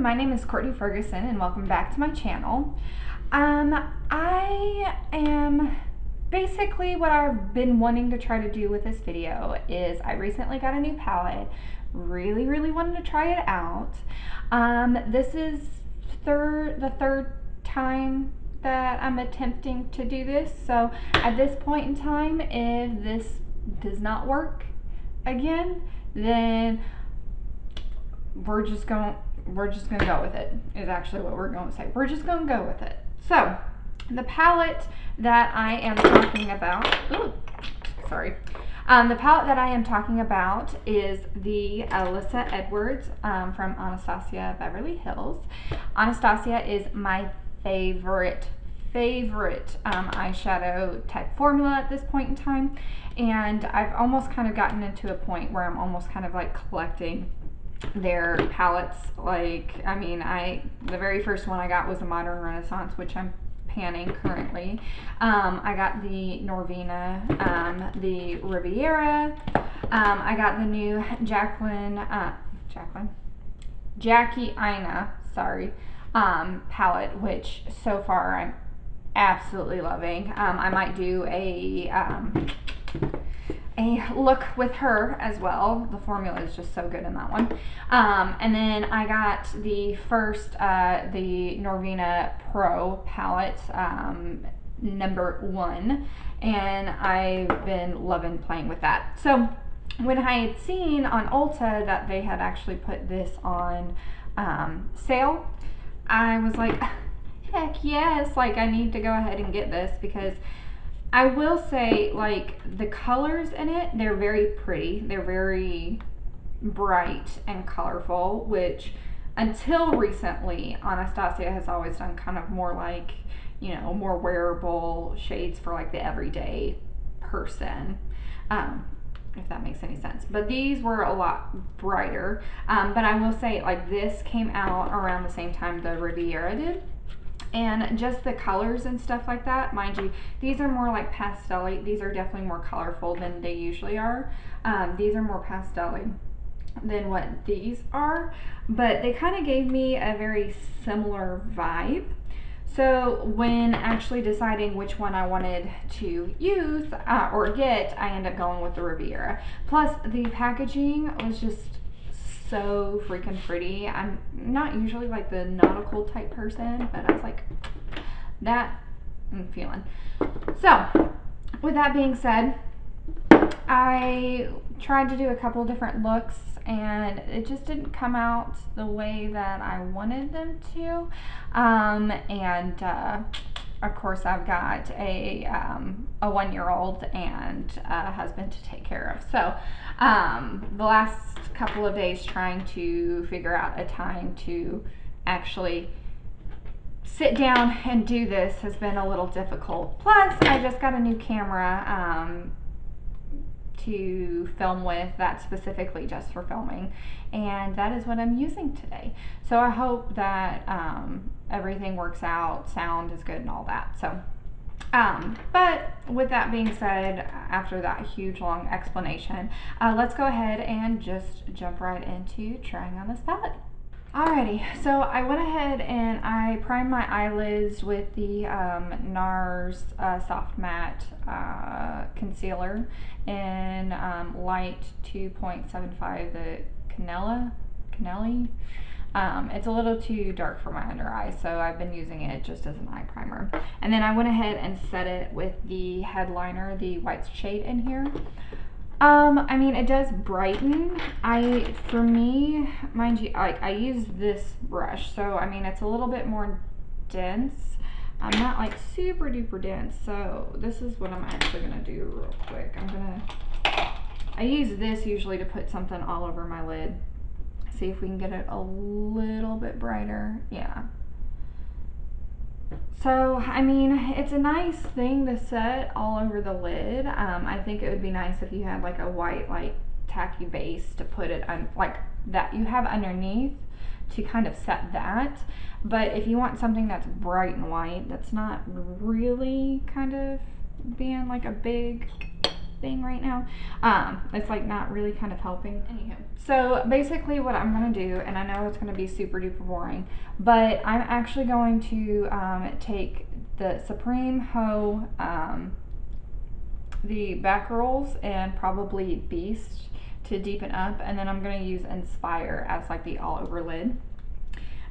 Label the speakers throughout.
Speaker 1: my name is Courtney Ferguson and welcome back to my channel. I am basically what I've been wanting to try to do with this video is I recently got a new palette, really wanted to try it out. This is the third time that I'm attempting to do this, so at this point in time, if this does not work again, then we're just gonna go with it, is actually what we're going to say. We're just gonna go with it. So the palette that I am talking about, the palette that I am talking about is the Alyssa Edwards from Anastasia Beverly Hills. Anastasia is my favorite eyeshadow type formula at this point in time, and I've almost kind of gotten into a point where I'm almost kind of like collecting their palettes. Like, I mean, the very first one I got was a Modern Renaissance, which I'm panning currently. I got the Norvina, the Riviera. I got the new Jackie Aina, palette, which so far I'm absolutely loving. I might do a look with her as well. The formula is just so good in that one. And then I got the first, the Norvina Pro palette, #1, and I've been loving playing with that. So when I had seen on Ulta that they had actually put this on sale, I was like, heck yes, like I need to go ahead and get this, because I will say, like, the colors in it, they're very pretty. They're very bright and colorful, which until recently, Anastasia has always done kind of more like, you know, more wearable shades for like the everyday person, if that makes any sense. But these were a lot brighter. But I will say, like, this came out around the same time the Riviera did. And just the colors and stuff like that, mind you, these are more like pastel-y. These are definitely more colorful than they usually are. These are more pastel-y than what these are, but they kind of gave me a very similar vibe. So when actually deciding which one I wanted to use or get, I ended up going with the Riviera. Plus the packaging was just so freaking pretty. I'm not usually like the nautical type person, but I was like, that I'm feeling. So with that being said, I tried to do a couple different looks and it just didn't come out the way that I wanted them to. Of course, I've got a 1-year-old and a husband to take care of. So the last couple of days trying to figure out a time to actually sit down and do this has been a little difficult. Plus, I just got a new camera to film with, that's specifically just for filming, and that is what I'm using today. So I hope that everything works out, sound is good and all that. So but with that being said, after that huge long explanation, let's go ahead and just jump right into trying on this palette. Alrighty, so I went ahead and I primed my eyelids with the Nars Soft Matte Concealer in light 2.75, the Canelli. It's a little too dark for my under eye, so I've been using it just as an eye primer. And then I went ahead and set it with the headliner, the white shade in here. I mean, it does brighten. For me, mind you, I use this brush, so I mean, it's a little bit more dense. I'm not like super duper dense, so this is what I'm actually gonna do real quick. I use this usually to put something all over my lid. See if we can get it a little bit brighter. Yeah. So, I mean, it's a nice thing to set all over the lid. I think it would be nice if you had like a white, like tacky base to put it on, like that you have underneath to kind of set that. But if you want something that's bright and white, that's not really kind of being like a big thing right now. It's like not really kind of helping. Anywho, so basically what I'm gonna do, and I know it's gonna be super duper boring, but I'm actually going to take the Supreme Hoe, the back rolls, and probably Beast to deepen up, and then I'm going to use Inspire as like the all over lid.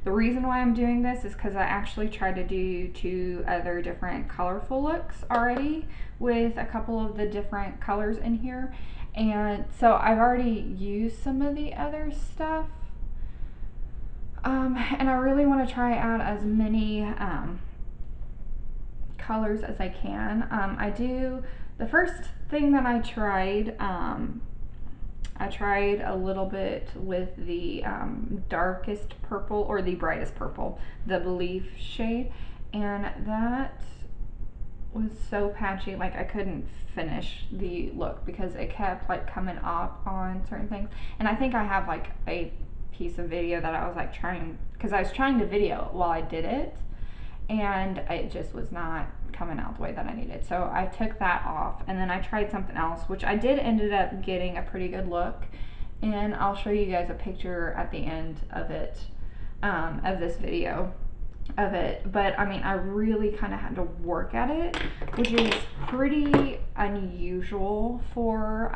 Speaker 1: The reason why I'm doing this is because I actually tried to do 2 other different colorful looks already with a couple of the different colors in here, and so I've already used some of the other stuff, and I really want to try out as many colors as I can. The first thing that I tried a little bit with the darkest purple, or the brightest purple, the Belief shade, and that was so patchy, like I couldn't finish the look because it kept like coming up on certain things. And I think I have like a piece of video that I was like because I was trying to video while I did it, and it just was not coming out the way that I needed. So I took that off, and then I tried something else, which I did ended up getting a pretty good look, and I'll show you guys a picture at the end of it, of this video of it. But I mean, I really kind of had to work at it, which is pretty unusual for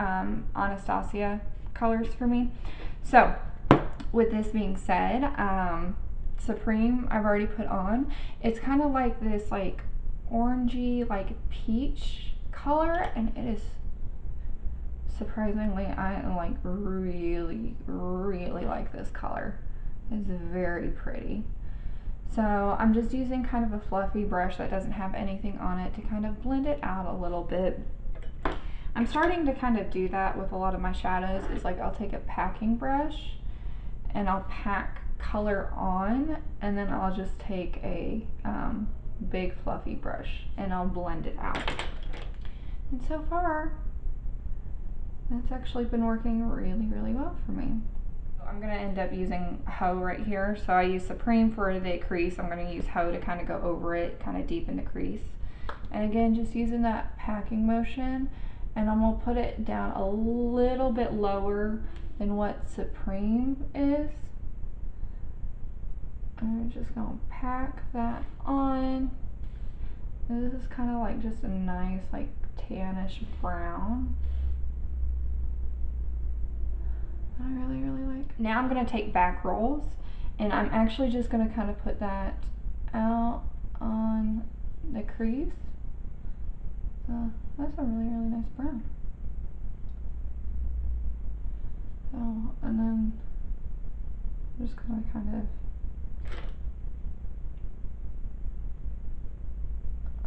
Speaker 1: Anastasia colors for me. So with this being said, Supreme I've already put on. It's kind of like this like orangey like peach color, and it is surprisingly, I like really like this color. It's very pretty. So I'm just using kind of a fluffy brush that doesn't have anything on it to kind of blend it out a little bit. I'm starting to kind of do that with a lot of my shadows. It's like I'll take a packing brush and I'll pack color on, and then I'll just take a big fluffy brush and I'll blend it out. And so far, that's actually been working really well for me. I'm going to end up using Hoe right here. So I use Supreme for the crease. I'm going to use Hoe to kind of go over it, kind of deepen the crease. And again, just using that packing motion, and I'm going to put it down a little bit lower than what Supreme is. I'm just going to pack that on. And this is kind of like just a nice like tannish brown that I really like. Now I'm going to take back rolls, and I'm actually just going to kind of put that out on the crease. That's a really nice brown. So, and then I'm just going to kind of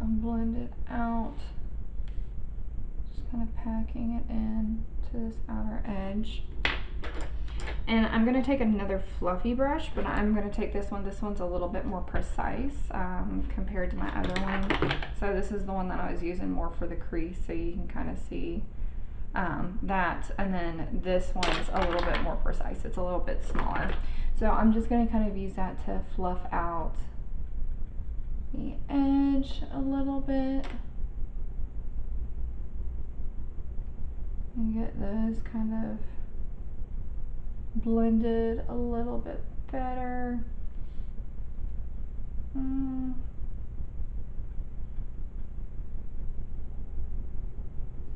Speaker 1: blend it out, just kind of packing it in to this outer edge. And I'm going to take another fluffy brush, but I'm going to take this one. This one's a little bit more precise compared to my other one. So this is the one that I was using more for the crease, so you can kind of see that. And then this one's a little bit more precise. It's a little bit smaller. So I'm just going to kind of use that to fluff out the edge a little bit and get those kind of blended a little bit better.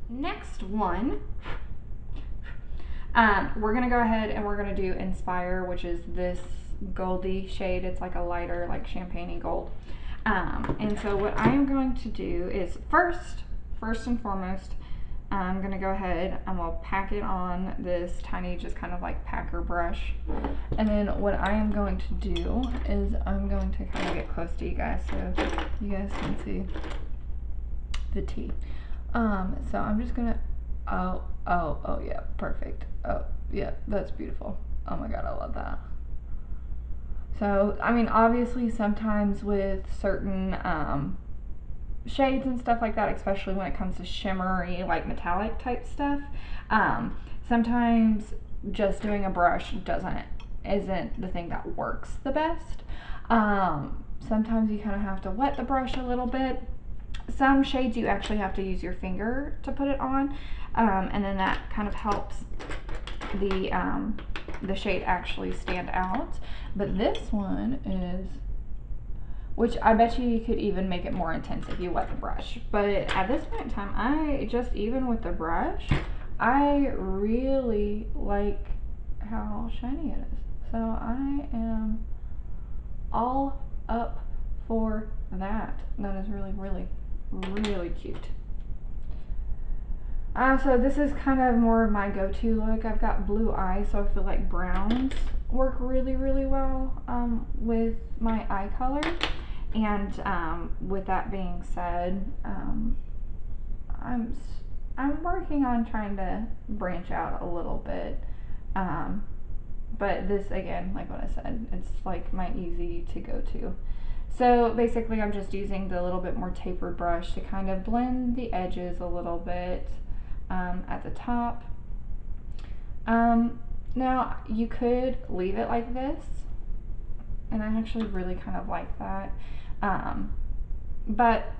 Speaker 1: Next one, we're gonna go ahead and we're gonna do Inspire, which is this goldy shade. It's like a lighter, like champagne-y gold. And so what I am going to do is first and foremost, I'm going to go ahead, I'm going to pack it on this tiny, just kind of like packer brush. And then what I am going to do is I'm going to kind of get close to you guys so you guys can see the tea. So I'm just going to, oh yeah, perfect. Oh yeah, that's beautiful. Oh my God, I love that. So, I mean, obviously sometimes with certain shades and stuff like that, especially when it comes to shimmery, like metallic type stuff, sometimes just doing a brush isn't the thing that works the best. Sometimes you kind of have to wet the brush a little bit, Some shades you actually have to use your finger to put it on, and then that kind of helps the shade actually stand out. But this one is, which I bet you could even make it more intense if you wet the brush. But at this point in time, I just, even with the brush, I really like how shiny it is. So I am all up for that. That is really, really, really cute. So this is kind of more of my go-to look. I've got blue eyes, so I feel like browns work really, really well with my eye color. And with that being said, I'm working on trying to branch out a little bit. But this, again, like what I said, it's like my easy to go to. So basically I'm just using the little bit more tapered brush to kind of blend the edges a little bit at the top. Now you could leave it like this, and I actually really kind of like that. But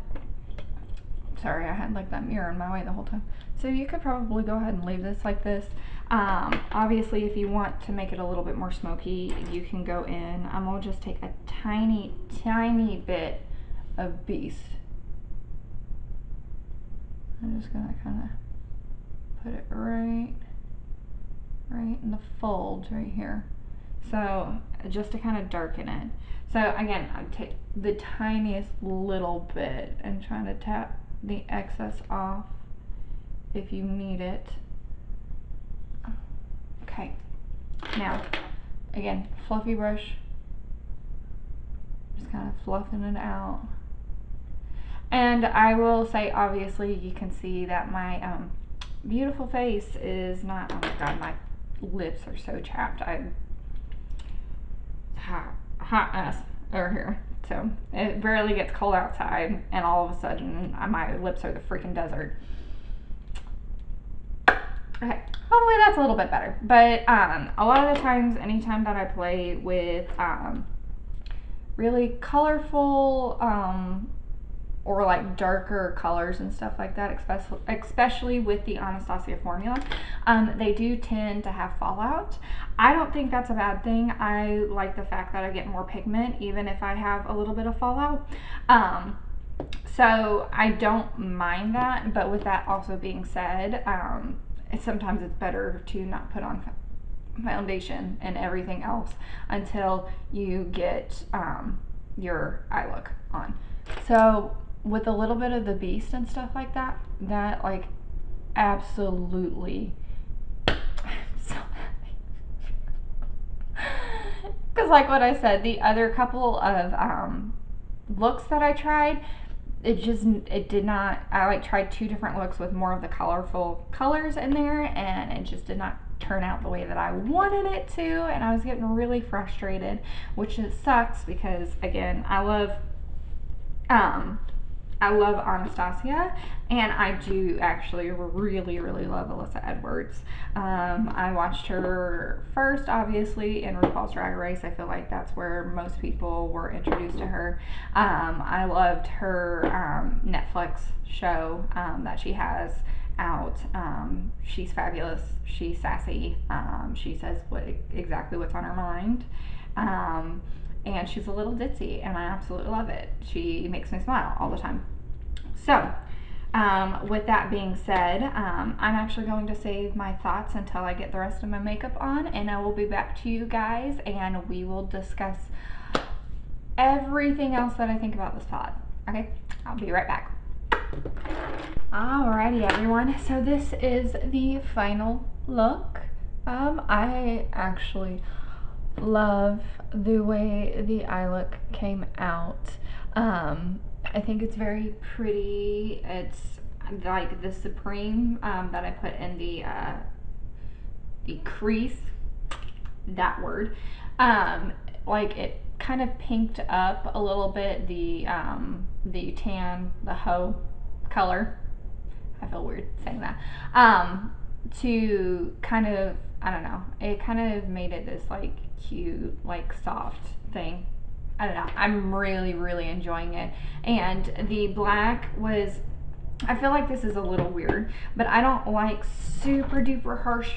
Speaker 1: sorry, I had like that mirror in my way the whole time. So you could probably go ahead and leave this like this. Obviously, if you want to make it a little bit more smoky, you can go in. I'm gonna just take a tiny, tiny bit of Beast. I'm just gonna kind of put it right in the folds right here. So just to kind of darken it. So again, I take the tiniest little bit and trying to tap the excess off if you need it. Okay, now again, fluffy brush, just kind of fluffing it out. And I will say, obviously you can see that my beautiful face is not, oh my god, my lips are so chapped. Hot mess over here. So it barely gets cold outside, and all of a sudden my lips are the freaking desert. Okay, hopefully that's a little bit better. But a lot of the times, anytime that I play with really colorful or like darker colors and stuff like that, especially with the Anastasia formula, they do tend to have fallout. I don't think that's a bad thing. I like the fact that I get more pigment even if I have a little bit of fallout. So I don't mind that, but with that also being said, sometimes it's better to not put on foundation and everything else until you get your eye look on. So with a little bit of the Beast and stuff like that, that like absolutely, I'm so happy. Because like what I said, the other couple of looks that I tried, it did not, I like tried two different looks with more of the colorful colors in there, and it just did not turn out the way that I wanted it to, and I was getting really frustrated, which it sucks because again, I love Anastasia, and I do actually really, really love Alyssa Edwards. I watched her first, obviously, in RuPaul's Drag Race. I feel like that's where most people were introduced to her. I loved her Netflix show that she has out. She's fabulous. She's sassy. She says exactly what's on her mind. And she's a little ditzy, and I absolutely love it. She makes me smile all the time. So, with that being said, I'm actually going to save my thoughts until I get the rest of my makeup on, and I will be back to you guys, and we will discuss everything else that I think about this pod. Okay, I'll be right back. Alrighty, everyone. So this is the final look. I actually love the way the eye look came out. I think it's very pretty. It's like the Supreme that I put in the crease, that word. Like it kind of pinked up a little bit the tan, the hoe color. I feel weird saying that. To kind of, I don't know, it kind of made it this like cute, like soft thing. I don't know, I'm really enjoying it. And the black was, I feel like this is a little weird, but I don't like super duper harsh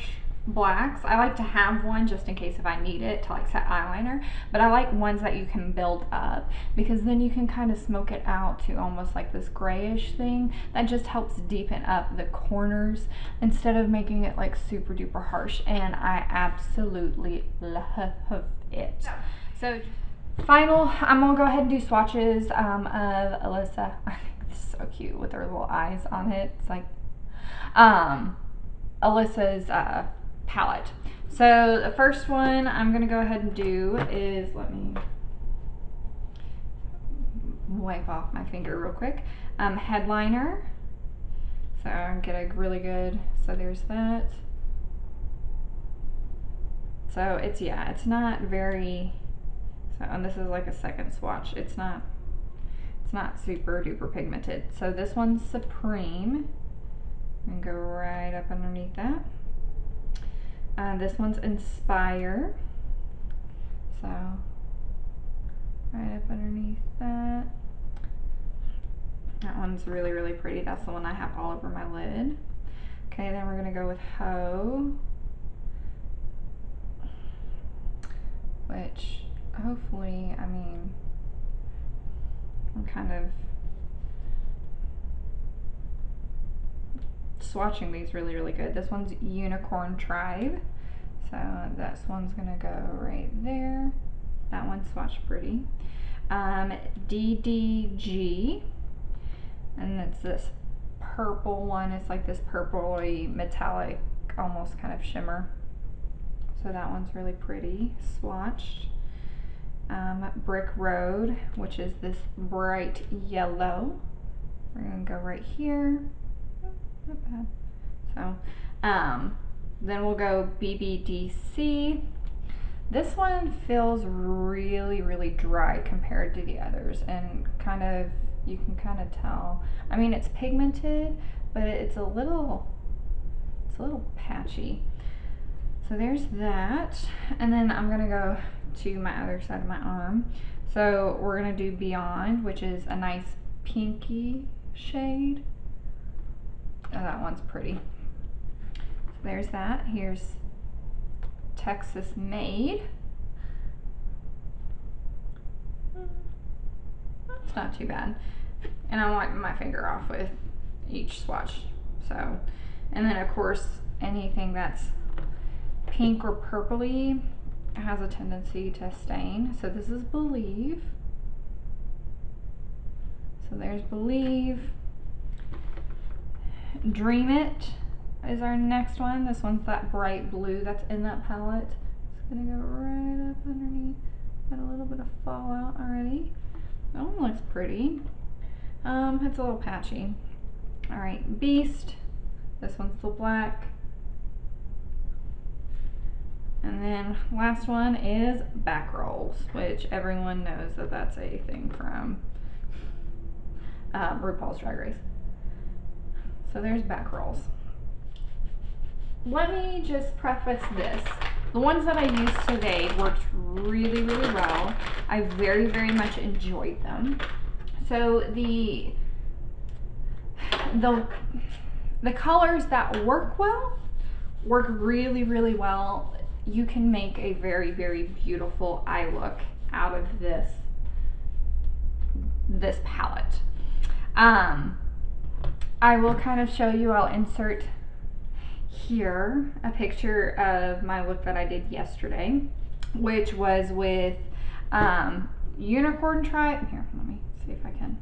Speaker 1: blacks. I like to have one just in case if I need it to like set eyeliner, but I like ones that you can build up, because then you can kind of smoke it out to almost like this grayish thing that just helps deepen up the corners instead of making it like super duper harsh, and I absolutely love it. So final, I'm gonna go ahead and do swatches of Alyssa. I think this is so cute with her little eyes on it. It's like Alyssa's palette. So the first one I'm gonna go ahead and do is, let me wipe off my finger real quick. Headliner. So I get a really good, so there's that. So it's, yeah, it's not very, so, and this is like a second swatch. It's not super duper pigmented. So this one's Supreme. And go right up underneath that. This one's Inspire. So right up underneath that. That one's really pretty. That's the one I have all over my lid. Okay, then we're gonna go with Ho, which hopefully, I mean, I'm kind of swatching these really good. This one's Unicorn Tribe. So this one's gonna go right there. That one's swatched pretty. DDG, and it's this purple one. It's like this purpley metallic, almost kind of shimmer. So that one's really pretty, swatched. Brick Road, which is this bright yellow. We're gonna go right here. Not bad. So, then we'll go BBDC. This one feels really dry compared to the others, and kind of, you can kind of tell. I mean, it's pigmented, but it's a little patchy. So there's that, and then I'm gonna go to my other side of my arm. So we're gonna do Beyond, which is a nice pinky shade. Oh, that one's pretty. So there's that. Here's Texas Made. That's not too bad. And I'm wiping my finger off with each swatch. So, and then of course, anything that's pink or purpley has a tendency to stain. So this is Believe. So there's Believe. Dream It is our next one. This one's that bright blue that's in that palette. It's gonna go right up underneath. Got a little bit of fallout already. That one looks pretty. It's a little patchy. All right, Beast. This one's the black. And then last one is Back Rolls, which everyone knows that that's a thing from RuPaul's Drag Race. So there's Back Rolls. Let me just preface this. The ones that I used today worked really well. I very much enjoyed them. So the colors that work well, work really well. You can make a very beautiful eye look out of this palette. I will kind of show you, I'll insert here a picture of my look that I did yesterday, which was with Unicorn Tribe. Here, let me see if I can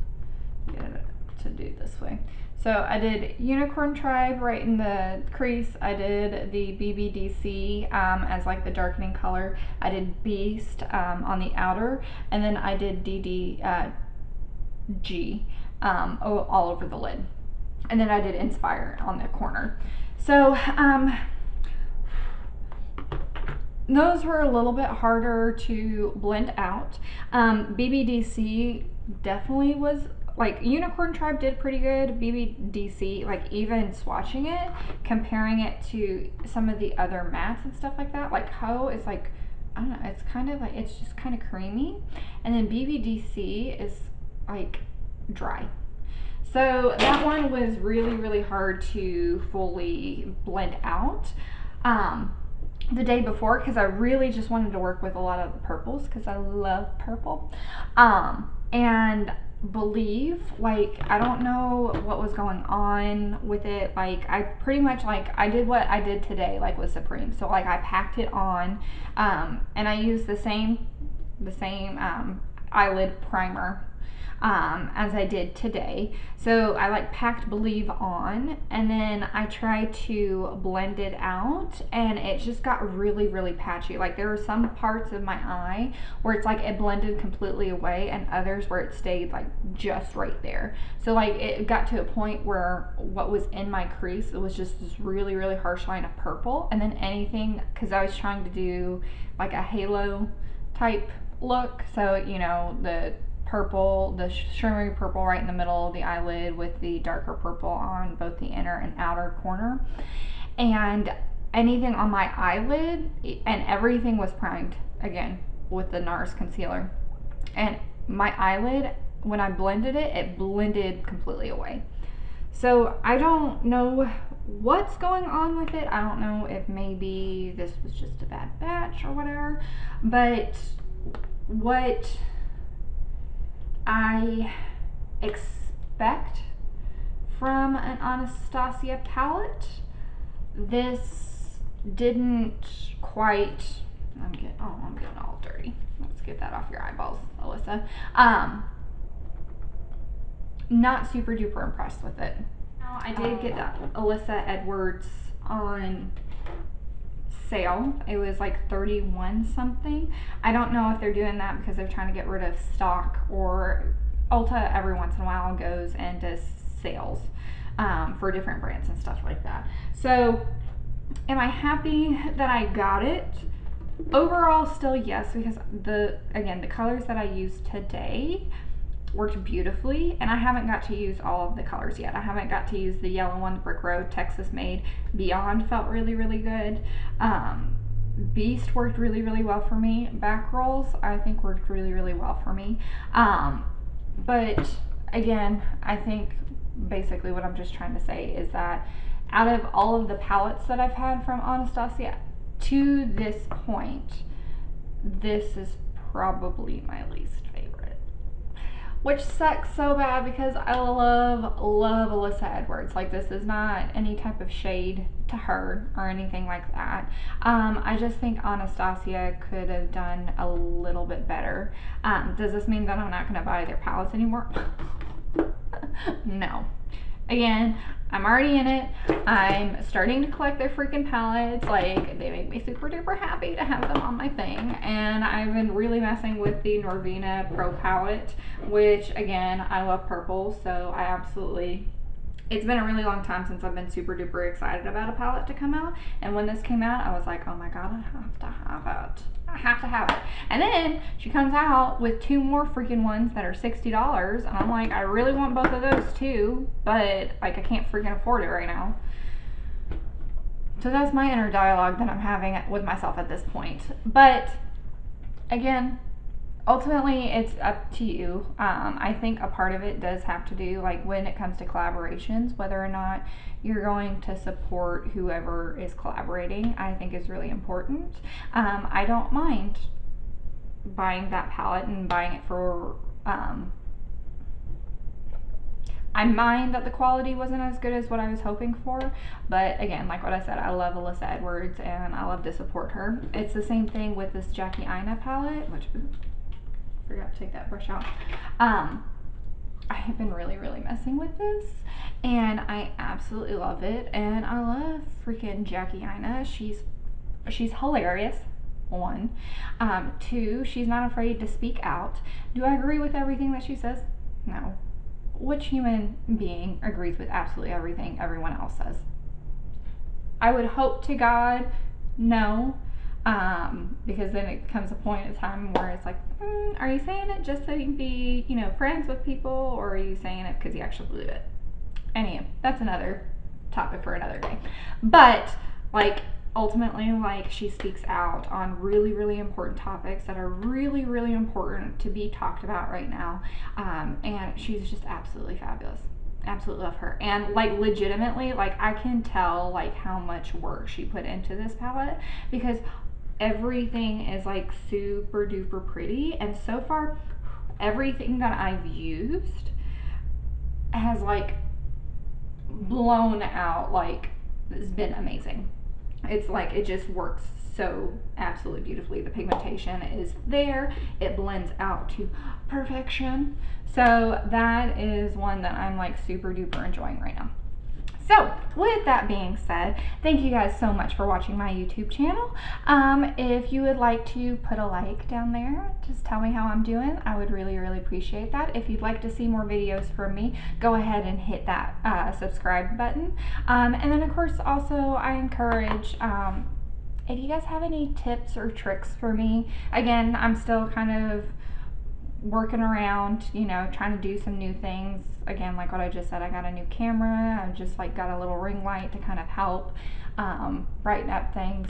Speaker 1: get it to do this way. So I did Unicorn Tribe right in the crease. I did the BBDC as like the darkening color. I did Beast on the outer, and then I did DDG all over the lid. And then I did Inspire on the corner. So those were a little bit harder to blend out. BBDC definitely was, like, Unicorn Tribe did pretty good. BBDC, like, even swatching it, comparing it to some of the other mattes and stuff like that, like Ho is like I don't know, it's kind of like, it's just kind of creamy. And then BBDC is like dry. So that one was really, really hard to fully blend out the day before, because I really just wanted to work with a lot of the purples because I love purple. And believe, like, I don't know what was going on with it. Like, I pretty much, like, I did what I did today, like with Supreme. So like I packed it on, and I used the same eyelid primer as I did today. So I like packed Believe on, and then I tried to blend it out, and it just got really, really patchy. Like, there were some parts of my eye where it's like it blended completely away, and others where it stayed like just right there. So like it got to a point where what was in my crease, it was just this really, really harsh line of purple. And then anything, because I was trying to do like a halo type look, so you know, the purple, the shimmery purple right in the middle of the eyelid with the darker purple on both the inner and outer corner, and anything on my eyelid, and everything was primed again with the Nars concealer, and my eyelid, when I blended it, it blended completely away. So I don't know what's going on with it. I don't know if maybe this was just a bad batch or whatever, but what I expect from an Anastasia palette, this didn't quite, I'm getting all dirty. Let's get that off your eyeballs, Alyssa. Not super duper impressed with it. Now, I did get that Alyssa Edwards on sale. It was like 31 something. I don't know if they're doing that because they're trying to get rid of stock, or Ulta every once in a while goes and does sales for different brands and stuff like that. So am I happy that I got it? Overall, still yes, because the colors that I used today worked beautifully, and I haven't got to use all of the colors yet. I haven't got to use the yellow one, Brick Road, Texas Made. Beyond felt really, really good. Beast worked really, really well for me. Back Rolls, I think, worked really, really well for me. But again, I think basically what I'm just trying to say is that out of all of the palettes that I've had from Anastasia to this point, this is probably my least favorite, which sucks so bad because I love Alyssa Edwards. Like, this is not any type of shade to her or anything like that. I just think Anastasia could have done a little bit better. Does this mean that I'm not going to buy their palettes anymore? No. Again, I'm already in it. I'm starting to collect their freaking palettes. Like, they make me super duper happy to have them on my thing. And I've been really messing with the Norvina Pro palette, which again, I love purple, so I absolutely, it's been a really long time since I've been super duper excited about a palette to come out. And when this came out, I was like, oh my god, I have to have it. I have to have it. And then she comes out with 2 more freaking ones that are $60, and I'm like, I really want both of those too, but like, I can't freaking afford it right now. So that's my inner dialogue that I'm having with myself at this point. But again, ultimately it's up to you. I think a part of it does have to do, like, when it comes to collaborations, whether or not you're going to support whoever is collaborating, I think is really important. I don't mind buying that palette and buying it for, I mind that the quality wasn't as good as what I was hoping for, but again, like what I said, I love Alyssa Edwards and I love to support her. It's the same thing with this Jackie Aina palette, which, forgot to take that brush out. I have been really, really messing with this, and I absolutely love it, and I love freaking Jackie Aina. She's hilarious, 1. 2, she's not afraid to speak out. Do I agree with everything that she says? No. Which human being agrees with absolutely everything everyone else says? I would hope to God, no. Because then it comes a point in time where it's like, are you saying it just so you can be, you know, friends with people, or are you saying it because you actually believe it? Anyway, that's another topic for another day. But like, ultimately, like, she speaks out on really, really important topics that are really, really important to be talked about right now. And she's just absolutely fabulous. Absolutely love her. And like, legitimately, like, I can tell like how much work she put into this palette, because everything is like super duper pretty. And so far, everything that I've used has like blown out, like, it's been amazing. It's like, it just works so absolutely beautifully. The pigmentation is there, it blends out to perfection. So that is one that I'm like super duper enjoying right now. So with that being said, thank you guys so much for watching my YouTube channel. If you would like to put a like down there, just tell me how I'm doing. I would really, really appreciate that. If you'd like to see more videos from me, go ahead and hit that subscribe button. And then of course, also I encourage, if you guys have any tips or tricks for me, again, I'm still kind of working around, you know, trying to do some new things. Again, like what I just said, I got a new camera. I've just like got a little ring light to kind of help brighten up things.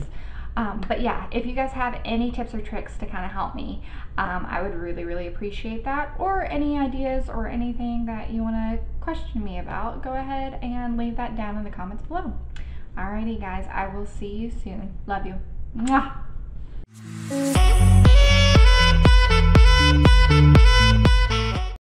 Speaker 1: But yeah, if you guys have any tips or tricks to kind of help me, I would really, really appreciate that. Or any ideas or anything that you want to question me about, go ahead and leave that down in the comments below. Alrighty guys, I will see you soon. Love you. Mwah!